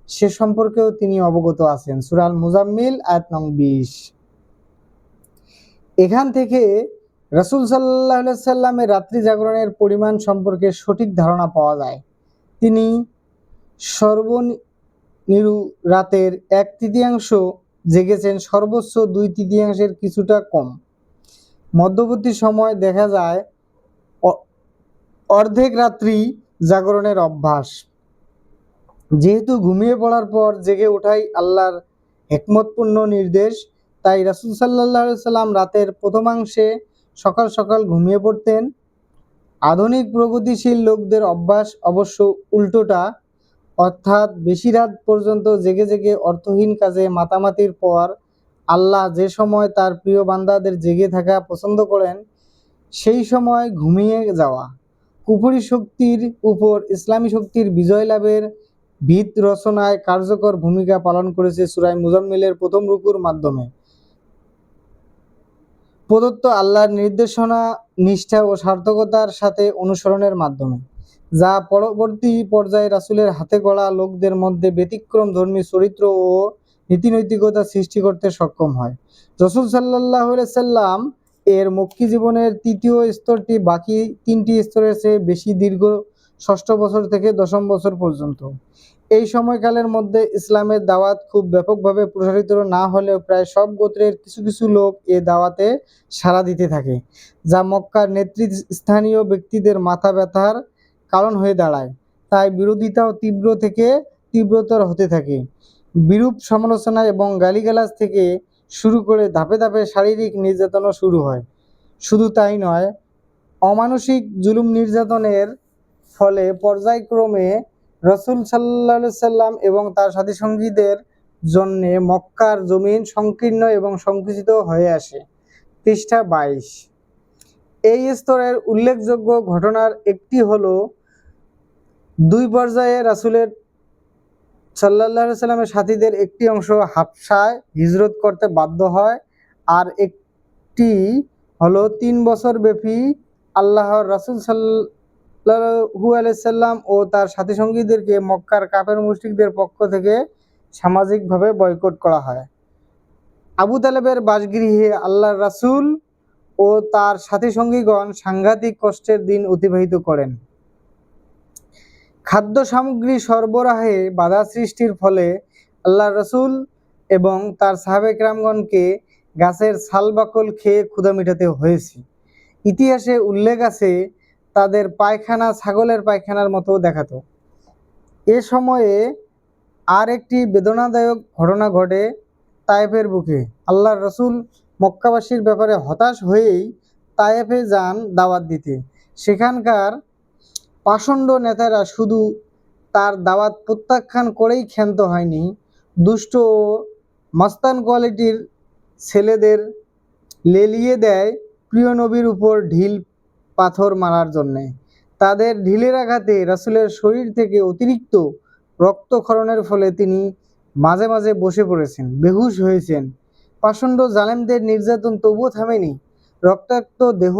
সে সম্পর্কেও তিনি অবগত আছেন। সূরা আল মুজাম্মিল আয়াত নং 20। এখান থেকে রাসূল সাল্লাল্লাহু আলাইহি সাল্লামের রাত্রি জাগরণের পরিমাণ সম্পর্কে সঠিক ধারণা পাওয়া যায়। তিনি সর্বনিরু রাতের 1/3 জেগেছেন, সর্বোচ্চ 2/3 কিছুটা কম। মধ্যবর্তী সময় দেখা যায় অর্ধেক রাত্রি জাগরণের অভ্যাস। যেহেতু ঘুমিয়ে পড়ার পর জেগে ওঠাই আল্লাহর হিকমতপূর্ণ নির্দেশ, তাই রাসূল সাল্লাল্লাহু আলাইহি সাল্লাম রাতের প্রথমাংশে সকাল সকাল ঘুমিয়ে পড়তেন। আধুনিক প্রগতিশীল লোকদের অভ্যাস অবশ্য উল্টোটা, অর্থাৎ বেশি রাত পর্যন্ত জেগে জেগে অর্থহীন কাজে মাতামাতির পর আল্লাহ যে সময় তার প্রিয় বান্দাদের জেগে থাকা পছন্দ করেন সেই সময় ঘুমিয়ে যাওয়া। কুফরি শক্তির উপর ইসলামী শক্তির বিজয় লাভের ভিত রচনায় কার্যকর ভূমিকা পালন করেছে সূরা মুজাম্মিলের 1ম রুকুর মাধ্যমে প্রদত্ত আল্লাহর নির্দেশনা নিষ্ঠা ও সার্থকতার সাথে অনুসরণের মাধ্যমে, যা পরবর্তী পর্যায়ে রাসূলের হাতে গড়া লোকদের মধ্যে ব্যতিক্রমধর্মী চরিত্র ও নীতিনৈতিকতা সৃষ্টি করতে সক্ষম হয়। রাসূল সাল্লাল্লাহু আলাইহি সাল্লাম এর মক্কি জীবনের 3য় স্তরটি বাকি 3টি স্তরের চেয়ে বেশি দীর্ঘ, 6ষ্ঠ বছর থেকে 10ম বছর পর্যন্ত। এই সময়কালের মধ্যে ইসলামের দাওয়াত খুব ব্যাপকভাবে প্রসারিত না হলেও প্রায় সব গোত্রের কিছু কিছু লোক এ দাওয়াতে সাড়া দিতে থাকে, যা মক্কার নেতৃস্থানীয় ব্যক্তিদের মাথা ব্যথার কারণ হয়ে দাঁড়ায়। তাই বিরোধিতাও তীব্র থেকে তীব্রতর হতে থাকে। বিরূপ সমালোচনা এবং গালিগালাজ থেকে শুরু করে ধাপে ধাপে শারীরিক নির্যাতনও শুরু হয়। শুধু তাই নয়, অমানুষিক জুলুম নির্যাতনের ফলে পর্যায়ক্রমে রাসূল সাল্লাল্লাহু আলাইহি সাল্লাম এবং তার সাথী সঙ্গীদের জন্য মক্কার জমিন সংকীর্ণ এবং সংকুচিত হয়ে আসে। পৃষ্ঠা 22। এই স্তরের উল্লেখযোগ্য ঘটনার একটি হলো দুই পর্যায়ে রাসূলের সাল্লাল্লাহু আলাইহি সাল্লামের সাথীদের একটি অংশ হাবশায় হিজরত করতে বাধ্য হয়, আর একটি হলো 3 বছর ব্যাপী আল্লাহর রাসূল সাল্লাল্লাহু আলাইহি সাল্লাম ও তার সাথী সঙ্গীদেরকে মক্কার কাফের মুশরিকদের পক্ষ থেকে সামাজিকভাবে বয়কট করা হয়। আবু তালেবের বাসগৃহে আল্লাহর রাসূল ও তার সাথী সঙ্গীগণ সাংঘাতিক কষ্টের দিন অতিবাহিত করেন। খাদ্য সামগ্রী সরবরাহে বাধা সৃষ্টির ফলে আল্লাহর রাসূল এবং তার সাহাবে কেরামগণকে গাছের ছাল-বাকল খেয়ে ক্ষুধা মেটাতে হয়েছে। ইতিহাসে উল্লেখ আছে, তাদের পায়খানা ছাগলের পায়খানার মতো দেখাতো। এ সময়ে আর একটি বেদনাদায়ক ঘটনা ঘটে তায়েফের বুকে। আল্লাহর রাসূল মক্কাবাসীর ব্যাপারে হতাশ হয়েই তায়েফে যান দাওয়াত দিতে। সেখানকার পাষণ্ড নেতারা শুধু তার দাওয়াত প্রত্যাখ্যান করেই ক্ষান্ত হয়নি, দুষ্ট ও মাস্তান কোয়ালিটির ছেলেদের লেলিয়ে দেয় প্রিয় নবীর উপর ঢিল পাথর মারার জন্যে। তাদের ঢিলের আঘাতে রাসূলের শরীর থেকে অতিরিক্ত রক্তক্ষরণের ফলে তিনি মাঝে মাঝে বসে পড়েছেন, বেহুশ হয়েছেন। পাষণ্ড জালেমদের নির্যাতন তবুও থামেনি। রক্তাক্ত দেহ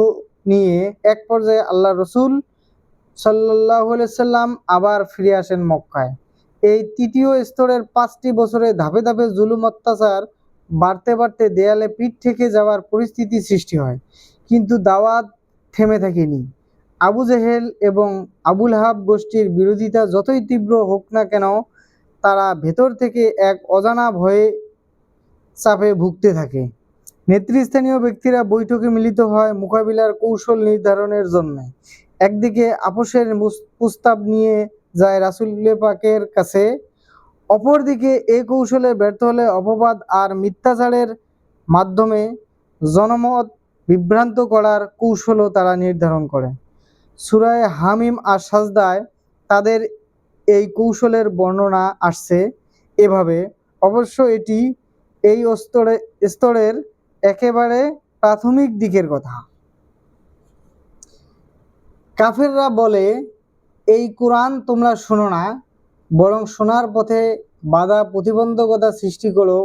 নিয়ে এক পর্যায়ে আল্লাহর রাসূল সাল্লাল্লাহু আলাইহি সাল্লাম আবার ফিরে আসেন মক্কায়। এই তৃতীয় স্তরের 5টি বছরে ধাপে ধাপে জুলুম অত্যাচার বাড়তে বাড়তে দেয়ালে পিঠ থেকে যাওয়ার পরিস্থিতি সৃষ্টি হয়, কিন্তু দাওয়াত থেমে থাকেনি। আবু জেহেল এবং আবুল আহাব গোষ্ঠীর বিরোধিতা যতই তীব্র হোক না কেন, তারা ভেতর থেকে এক অজানা ভয়ে চাপে ভুগতে থাকে। নেতৃস্থানীয় ব্যক্তিরা বৈঠকে মিলিত হয় মোকাবিলার কৌশল নির্ধারণের জন্য। একদিকে আপোষের প্রস্তাব নিয়ে যায় রাসূল পাকের কাছে, অপরদিকে এ কৌশলে ব্যর্থ হলে অপবাদ আর মিথ্যাচারের মাধ্যমে জনমত বিভ্রান্ত করার কৌশলও তারা নির্ধারণ করে। সূরা হামিম আর সাজদায় তাদের এই কৌশলের বর্ণনা আসছে এভাবে। অবশ্য এটি এই স্তরের একেবারে প্রাথমিক দিকের কথা। কাফেররা বলে, এই কোরআন তোমরা শোনো না, বরং শোনার পথে বাধা প্রতিবন্ধকতা সৃষ্টি করো।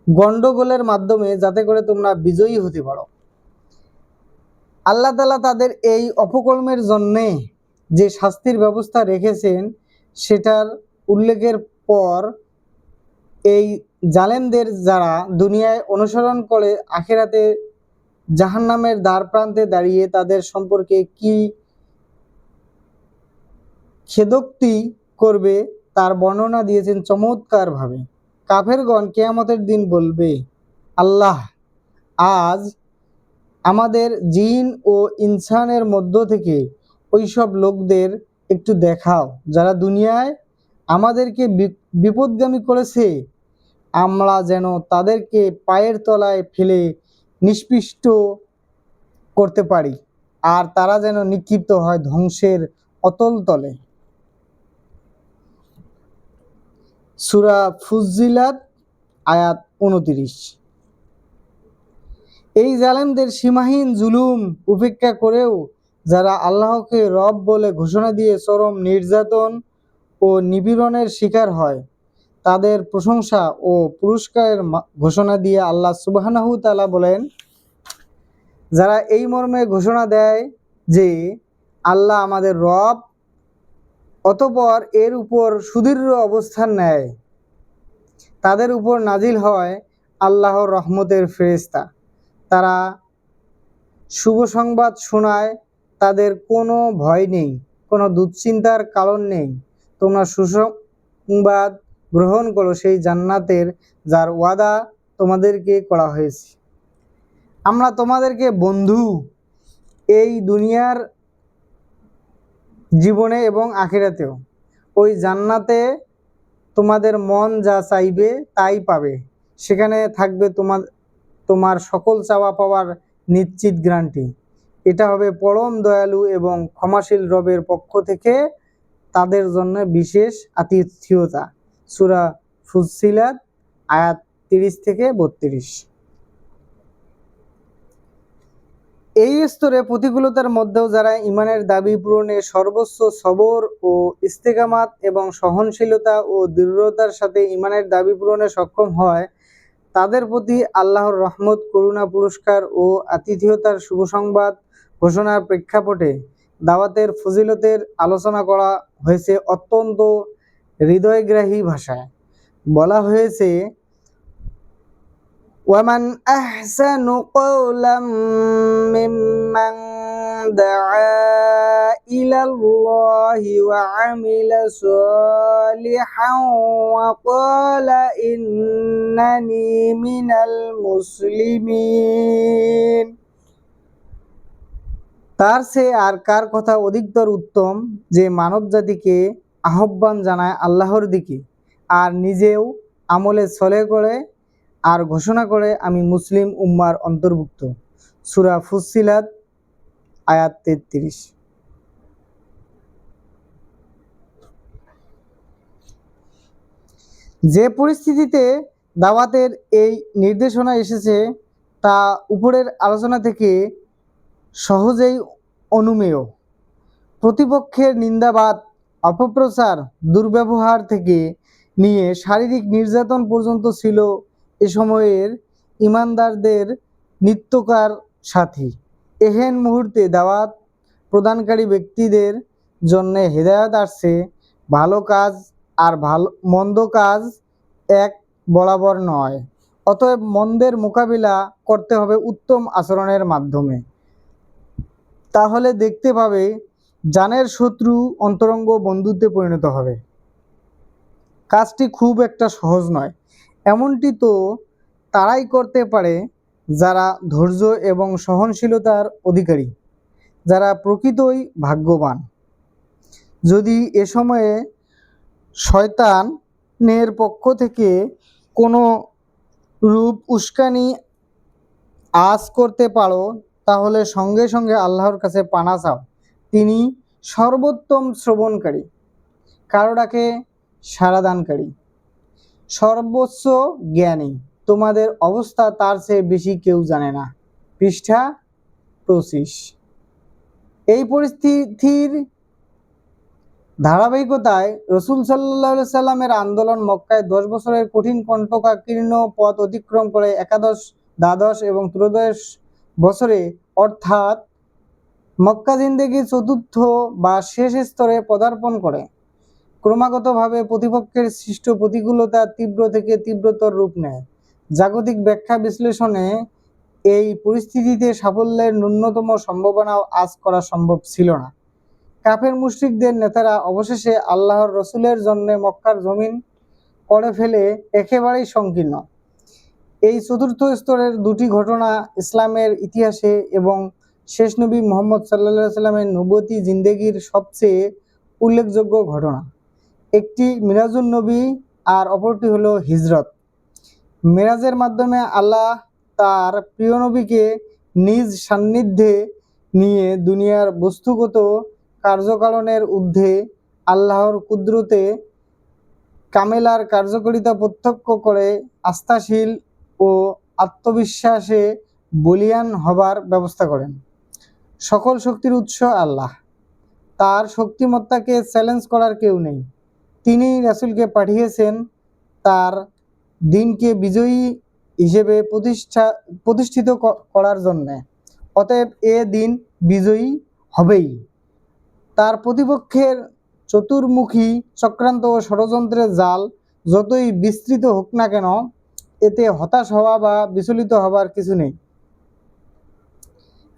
গন্ডগোলের মাধ্যমে, যাতে করে তোমরা বিজয়ী হতে পারো। আল্লাহ তাআলা তাদের এই অপকর্মের জন্যে যে শাস্তির ব্যবস্থা রেখেছেন সেটার উল্লেখের পর এই জালেমদের যারা দুনিয়ায় অনুসরণ করে আখিরাতে জাহান্নামের দ্বার প্রান্তে দাঁড়িয়ে তাদের সম্পর্কে কি খেদোক্তি করবে তার বর্ণনা দিয়েছেন চমৎকারভাবে। কাফেরগণ কিয়ামতের দিন বলবে, আল্লাহ, আজ আমাদের জিন ও ইনসানের মধ্য থেকে ওইসব লোকদের একটু দেখাও যারা দুনিয়ায় আমাদেরকে বিপদগামী করেছে, আমরা যেন তাদেরকে পায়ের তলায় ফেলে নিষ্পিষ্ট করতে পারি, আর তারা যেন নিক্ষিপ্ত হয় ধ্বংসের অতল তলে। সূরা ফুজ্জিলাত আয়াত 29। এই জালেমদের সীমাহীন জুলুম উপেক্ষা করেও যারা আল্লাহকে রব বলে ঘোষণা দিয়ে চরম নির্যাতন ও নিপীড়নের শিকার হয়, তাদের প্রশংসা ও পুরস্কারের ঘোষণা দিয়ে আল্লাহ সুবহানাহু তাআলা বলেন, যারা এই মর্মে ঘোষণা দেয় যে আল্লাহ আমাদের রব, অতঃপর এর উপর সুদৃঢ় অবস্থান নেয়, তাদের উপর নাজিল হয় আল্লাহর রহমতের ফেরেশতা। তারা শুভ সংবাদ শোনায়, তাদের কোনো ভয় নেই, কোনো দুশ্চিন্তার কারণ নেই। তোমরা সুসংবাদ গ্রহণ করো সেই জান্নাতের যার ওয়াদা তোমাদেরকে করা হয়েছে। আমরা তোমাদেরকে বন্ধু এই দুনিয়ার জীবনে এবং আখিরাতেও। ওই জান্নাতে তোমাদের মন যা চাইবে তাই পাবে। সেখানে থাকবে তোমার সকল চাওয়া পাওয়ার নিশ্চিত গ্যারান্টি। এটা হবে পরম দয়ালু এবং ক্ষমাশীল রবের পক্ষ থেকে তাদের জন্য বিশেষ আতিথ্যতা। সূরা ফুসসিলাত আয়াত 30 থেকে 32। এই স্তরে প্রতিকূলতার মধ্যেও যারা ইমানের দাবি পূরণে সর্বোচ্চ সবর ও ইস্তেকামাত এবং সহনশীলতা ও দৃঢ়তার সাথে ইমানের দাবি পূরণে সক্ষম হয়, তাদের প্রতি আল্লাহর রহমত, করুণা, পুরস্কার ও আতিথেয়তার শুভসংবাদ ঘোষণার প্রেক্ষাপটে দাওয়াতের ফজিলতের আলোচনা করা হয়েছে অত্যন্ত হৃদয়গ্রাহী ভাষায়। বলা হয়েছে, ওয়ামান আহসানু কওলাম মিম্মান দাআ ইলাল্লাহি ওয়া আমিলা সালিহান ওয়া ক্বালা ইন্নানি মিনাল মুসলিমিন। তার চেয়ে আর কার কথা অধিকতর উত্তম যে মানবজাতিকে আহ্বান জানায় আল্লাহর দিকে আর নিজেও আমলে সলেহ করে আর ঘোষণা করে আমি মুসলিম উম্মার অন্তর্ভুক্ত। সূরা ফুসসিলাত আয়াত 33। যে পরিস্থিতিতে দাওয়াতের এই নির্দেশনা এসেছে তা উপরের আলোচনা থেকে সহজেই অনুমেয়। প্রতিপক্ষের নিন্দাবাদ, অপপ্রচার, দুর্ব্যবহার থেকে নিয়ে শারীরিক নির্যাতন পর্যন্ত ছিল এ সময়ের ইমানদারদের নিত্যকার সাথী। এহেন মুহূর্তে দাওয়াত প্রদানকারী ব্যক্তিদের জন্য হেদায়েত আসছে। ভালো কাজ আর মন্দ কাজ এক বরাবর নয়, অতএব মন্দের মোকাবিলা করতে হবে উত্তম আচরণের মাধ্যমে। তাহলে দেখতে পাবে জানের শত্রু অন্তরঙ্গ বন্ধুত্বে পরিণত হবে। কাজটি খুব একটা সহজ নয়। এমনটি তো তারাই করতে পারে যারা ধৈর্য এবং সহনশীলতার অধিকারী, যারা প্রকৃতই ভাগ্যবান। যদি এ সময়ে শয়তানের পক্ষ থেকে কোনো রূপ উস্কানি আজ করতে পারো, তাহলে সঙ্গে সঙ্গে আল্লাহর কাছে পানা চাও। তিনি সর্বোত্তম শ্রবণকারী, কারো ডাকে সাড়াদানকারী, সর্বোচ্চ জ্ঞানী। তোমাদের অবস্থা তার চেয়ে বেশি কেউ জানে না। পৃষ্ঠা 25। এই পরিস্থিতির ধারাবাহিকতায় রাসূল সাল্লাল্লাহু আলাইহি সাল্লামের আন্দোলন মক্কায় 10 বছরের কঠিন কণ্টকাকীর্ণ পথ অতিক্রম করে একাদশ, দ্বাদশ এবং ত্রয়োদশ বছরে অর্থাৎ মক্কা জিন্দেগির চতুর্থ বা শেষ স্তরে পদার্পণ করে। ক্রমাগতভাবে প্রতিপক্ষের সৃষ্ট প্রতিকূলতা তীব্র থেকে তীব্রতর রূপ নেয়। জাগতিক ব্যাখ্যা বিশ্লেষণে এই পরিস্থিতিতে সাফল্যের ন্যূনতম সম্ভাবনাও আজ করা সম্ভব ছিল না। কাফের মুশরিকদের নেতারা অবশেষে আল্লাহর রসুলের জন্য মক্কার জমিন করে ফেলে একেবারেই সংকীর্ণ। এই চতুর্থ স্তরের দুটি ঘটনা ইসলামের ইতিহাসে এবং শেষ নবী মুহাম্মদ সাল্লাল্লাহু আলাইহি সাল্লামের নবুয়তি জিন্দেগির সবচেয়ে উল্লেখযোগ্য ঘটনা। একটি মিরাজুন নবী আর অপরটি হলো হিজরত। মেরাজের মাধ্যমে আল্লাহ তার প্রিয় নবীকে নিজ সান্নিধ্যে নিয়ে দুনিয়ার বস্তুগত কার্যকারণের ঊর্ধ্বে আল্লাহর কুদরতে কামেলার কার্যকারিতা প্রত্যক্ষ করে আস্থাশীল ও আত্মবিশ্বাসে বলীয়ান হবার ব্যবস্থা করেন। সকল শক্তির উৎস আল্লাহ, তার শক্তিমত্তাকে চ্যালেঞ্জ করার কেউ নেই। তিনি রাসূলকে পাঠিয়েছেন তার দিনকে বিজয়ী হিসেবে প্রতিষ্ঠিত করার জন্য। অতএব এ দিন বিজয়ী হবেই। তার প্রতিপক্ষের চতুর্মুখী চক্রান্ত ও ষড়যন্ত্রের জাল যতই বিস্তৃত হোক না কেন, এতে হতাশ হওয়া বা বিচলিত হবার কিছু নেই।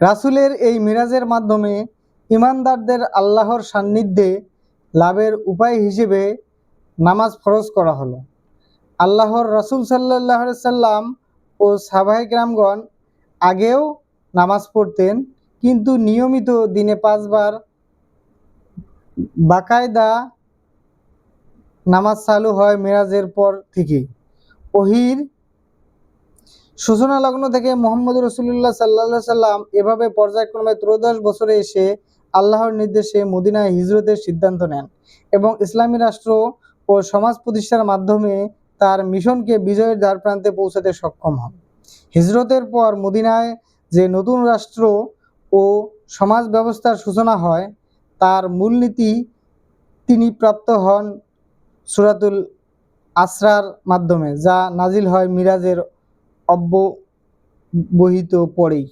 রাসূলের এই মিরাজের মাধ্যমে ইমানদারদের আল্লাহর সান্নিধ্যে লাভের উপায় হিসেবে নামাজ ফরজ করা হলো। আল্লাহর রাসূল সাল্লাল্লাহু আলাইহি সাল্লাম ও সাহাবায়ে কেরামগণ আগেও নামাজ পড়তেন, কিন্তু নিয়মিত দিনে 5 বার বাকায়দা নামাজ চালু হয় মেরাজের পর থেকেই। ওহীর সূচনা লগ্ন থেকে মুহাম্মদ রাসূলুল্লাহ সাল্লাল্লাহু আলাইহি সাল্লাম এভাবে পর্যায়ক্রমে 13 বছরে এসে আল্লাহর নির্দেশে মদিনায় হিজরতের সিদ্ধান্ত নেন এবং ইসলামী রাষ্ট্র ও সমাজ প্রতিষ্ঠার মাধ্যমে তার মিশনকে বিজয়ের দ্বারপ্রান্তে পৌঁছাতে সক্ষম হন। হিজরতের পর মদিনায় যে নতুন রাষ্ট্র ও সমাজ ব্যবস্থার সূচনা হয় তার মূলনীতি তিনি প্রাপ্ত হন সূরাতুল আসরার মাধ্যমে, যা নাজিল হয় মিরাজের অব্যবহিত পরেই।